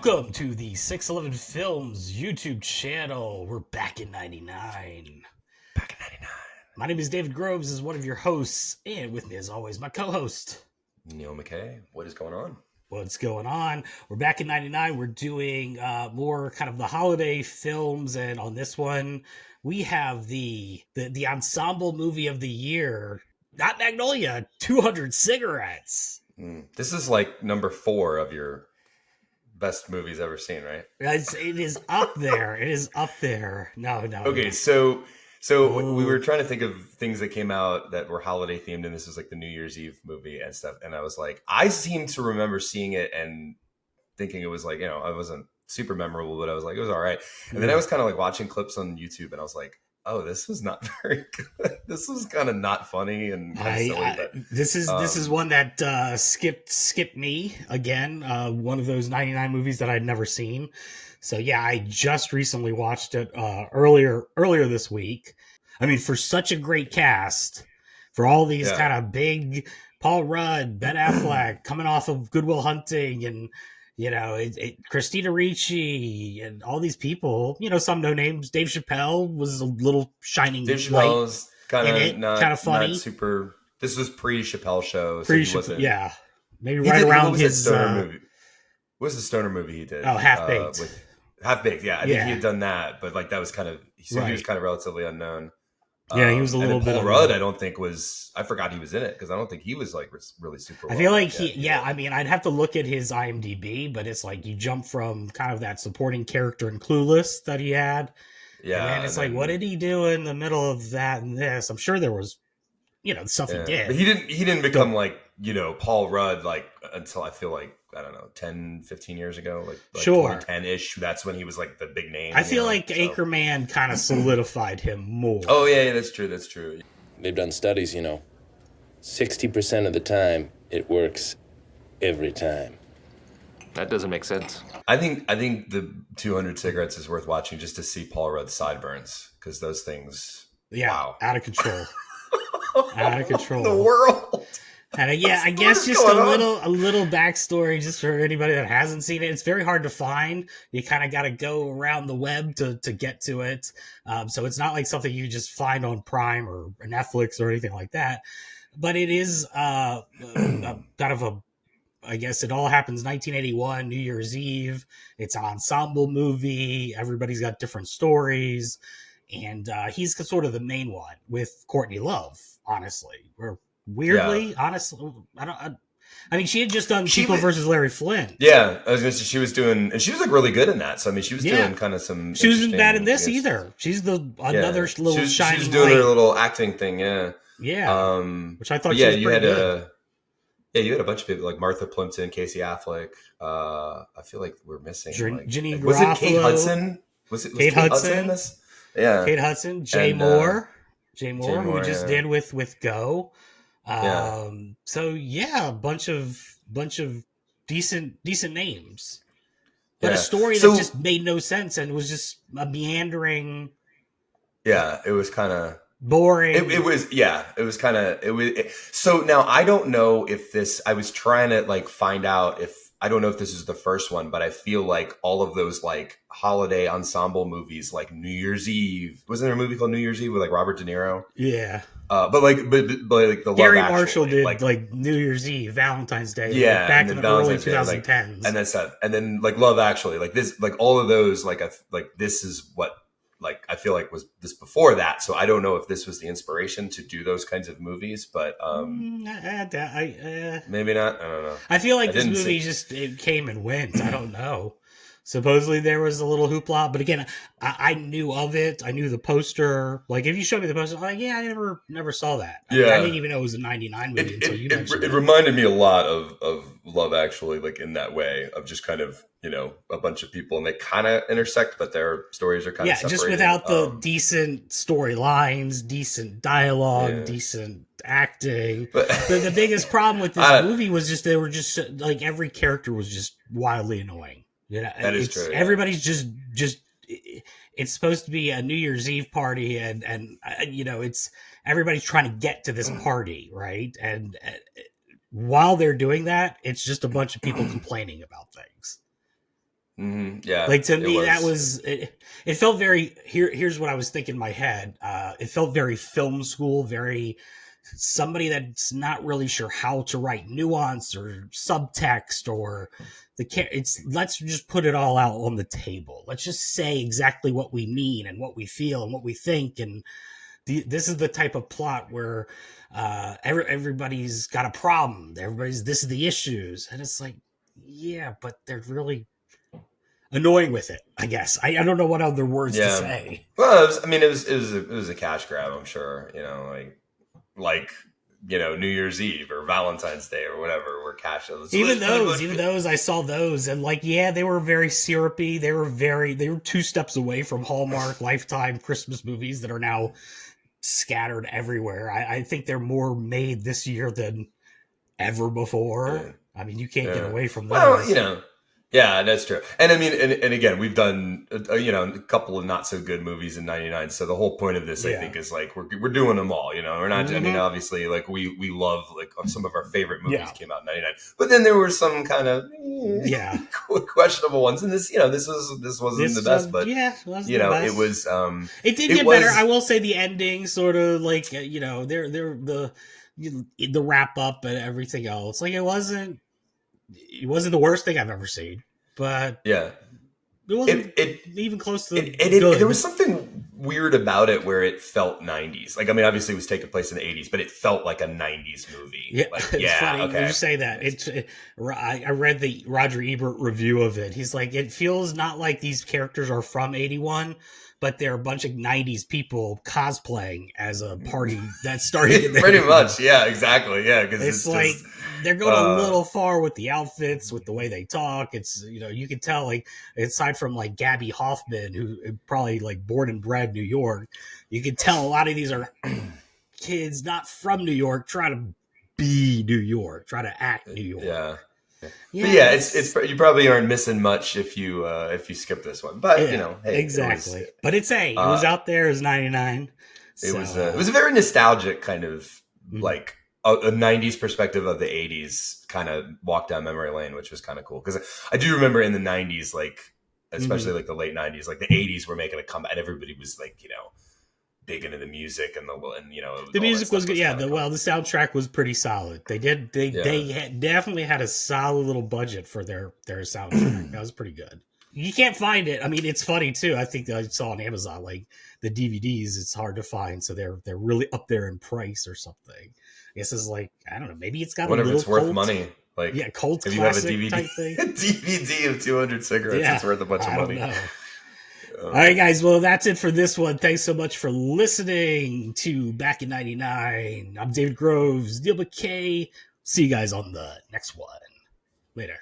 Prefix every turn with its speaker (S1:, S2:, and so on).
S1: Welcome to the 611 Films YouTube channel. We're back in 99.
S2: Back in 99.
S1: My name is David Groves, as one of your hosts, and with me as always, my co-host,
S2: Neil McKay. What is going on?
S1: What's going on? We're back in 99. We're doing more kind of the holiday films, and on this one, we have the ensemble movie of the year, not Magnolia, 200 Cigarettes.
S2: This is like number 4 of your best movies ever seen, right?
S1: It is up there. It is up there. No.
S2: Okay, so we were trying to think of things that came out that were holiday themed, and this was like the New Year's Eve movie and stuff. And I was like, I seem to remember seeing it and thinking it was like, it wasn't super memorable, but I was like, it was all right. And then I was kind of like watching clips on YouTube, and I was like, oh, this was not very good. This was kind of not funny and kind of silly. But
S1: this is one that skipped me again. One of those 99 movies that I'd never seen. So yeah, I just recently watched it earlier this week. I mean, for such a great cast, for all these kind of big Paul Rudd, Ben Affleck coming off of Good Will Hunting, and Christina Ricci and all these people, some no names. Dave Chappelle was a little shining
S2: Dave Chappelle's
S1: kind of funny.
S2: Not super. This was pre-Chappelle show, so
S1: he wasn't. Yeah, maybe right around
S2: what was
S1: his
S2: stoner movie. What was the stoner movie he did?
S1: Oh, Half Baked.
S2: Half Baked. Yeah, I think he had done that, but like that was kind of he was kind of relatively unknown.
S1: Yeah, he was a little bit.
S2: Paul Rudd, I don't think was. I forgot he was in it because I don't think he was like really super.
S1: I feel like I mean, I'd have to look at his IMDb, but it's like you jump from kind of that supporting character in Clueless that he had.
S2: Yeah,
S1: and then it's like, what did he do in the middle of that and this? I'm sure there was, stuff he did.
S2: But he didn't become like Paul Rudd like until I feel like, I don't know, 10, 15 years ago, like
S1: sure,
S2: 2010-ish. That's when he was like the big name.
S1: I feel like Anchorman kind of solidified him more.
S2: Oh yeah, that's true.
S3: They've done studies, 60% of the time it works every time.
S4: That doesn't make sense.
S2: I think the 200 Cigarettes is worth watching just to see Paul Rudd's sideburns, because those things, wow,
S1: out of control. Out of control.
S2: The world.
S1: And I guess just a little backstory just for anybody that hasn't seen it. It's very hard to find. You kind of got to go around the web to get to it. So it's not like something you just find on Prime or Netflix or anything like that. But it is kind of I guess it all happens 1981, New Year's Eve. It's an ensemble movie. Everybody's got different stories. And he's sort of the main one with Courtney Love, honestly. Weirdly, honestly, I mean, she had just done People versus Larry Flint.
S2: Yeah, I was gonna say she was doing, and she was like really good in that. So I mean, she was doing kind of some.
S1: She wasn't bad in this either. She's another little shining.
S2: She was doing her little acting thing. Yeah.
S1: Which I thought.
S2: Yeah, you had a bunch of people like Martha Plimpton, Casey Affleck. I feel like we're missing.
S1: Ginny Garofalo.
S2: Was it Kate Hudson? Was Kate Hudson in this? Yeah,
S1: Kate Hudson, Jay Moore, who we just did with Go. So yeah, a bunch of decent names, but a story that just made no sense and was just a meandering.
S2: Yeah, it was kind of
S1: boring.
S2: It was kind of So now I don't know if this. I was trying to like find out if. I don't know if this is the first one, but I feel like all of those like holiday ensemble movies, like New Year's Eve. Wasn't there a movie called New Year's Eve with like Robert De Niro?
S1: Yeah.
S2: But like the
S1: Gary
S2: Love
S1: Marshall
S2: Actually,
S1: did like New Year's Eve, Valentine's Day,
S2: yeah,
S1: back in the early 2010s,
S2: and that's that. And then like Love Actually, like this, like all of those, like this is what. Like I feel like was this before that, so I don't know if this was the inspiration to do those kinds of movies, but maybe not. I don't know.
S1: I feel like this movie it came and went. I don't know. Supposedly there was a little hoopla, but again, I knew of it. I knew the poster. Like if you showed me the poster, I'm like, yeah, I never saw that. I didn't even know it was a 99 movie until you mentioned it.
S2: It reminded me a lot of Love Actually, like in that way of just kind of a bunch of people and they kind of intersect, but their stories are kind of separated.
S1: Just without the decent storylines, decent dialogue, decent acting. But the biggest problem with this movie was just they were just like every character was just wildly annoying.
S2: That is true.
S1: Everybody's just it's supposed to be a New Year's Eve party, and it's everybody's trying to get to this party, right? And while they're doing that, it's just a bunch of people complaining about things.
S2: Yeah,
S1: like to me that was it felt very here's what I was thinking in my head. It felt very film school, very somebody that's not really sure how to write nuance or subtext or it's let's just put it all out on the table. Let's just say exactly what we mean and what we feel and what we think. And this is the type of plot where everybody's got a problem. This is the issues. And it's like, yeah, but they're really annoying with it, I guess. I don't know what other words to say.
S2: Well, it was a cash grab, I'm sure. Like New Year's Eve or Valentine's Day or whatever, where cash.
S1: Even those, I saw those, and like, yeah, they were very syrupy. They were 2 steps away from Hallmark Lifetime Christmas movies that are now scattered everywhere. I think they're more made this year than ever before.
S2: Yeah.
S1: I mean, you can't get away from those.
S2: Well, yeah, that's true. And I mean, and again, we've done a couple of not so good movies in '99. So the whole point of this, I think, is like we're doing them all. We're not. I mean, obviously, like we love like some of our favorite movies came out in '99, but then there were some kind of questionable ones. And this wasn't the best, but it was.
S1: It did get better. I will say the ending sort of like they're the wrap up and everything else. Like it wasn't the worst thing I've ever seen, but
S2: it
S1: wasn't even close to
S2: there was something weird about it where it felt 90s. Like, I mean, obviously it was taking place in the 80s, but it felt like a 90s movie.
S1: Yeah,
S2: like,
S1: it's funny when you say that. I read the Roger Ebert review of it. He's like, it feels not like these characters are from 81, but they're a bunch of 90s people cosplaying as a party that started in the
S2: pretty much. Yeah, exactly. Yeah, because
S1: it's like they're going a little far with the outfits, with the way they talk. It's you can tell, like, aside from like Gabby Hoffman, who probably like born and bred New York, you can tell a lot of these are kids not from New York trying to be New York, try to act New York.
S2: But it's you probably aren't missing much if you skip this one. But hey,
S1: exactly. But it was out there. It was 99.
S2: It was a very nostalgic kind of like a 90s perspective of the 80s kind of walk down memory lane, which was kind of cool because I do remember in the 90s, like especially like the late 90s, like the 80s were making a comeback and everybody was like big into the music and
S1: the music was good. Yeah, the soundtrack was pretty solid. They definitely had a solid little budget for their soundtrack. That was pretty good. You can't find it. I mean, it's funny too. I think I saw on Amazon like the DVDs. It's hard to find, so they're really up there in price or something. I guess it's like, I don't know. Maybe it's got
S2: whatever.
S1: A little
S2: it's worth
S1: cult,
S2: money. Like
S1: cult
S2: if
S1: classic
S2: you have a DVD,
S1: type thing.
S2: DVD of 200 cigarettes, it's worth a bunch of money.
S1: All right, guys. Well, that's it for this one. Thanks so much for listening to Back in 99. I'm David Groves, Neil McKay. See you guys on the next one. Later.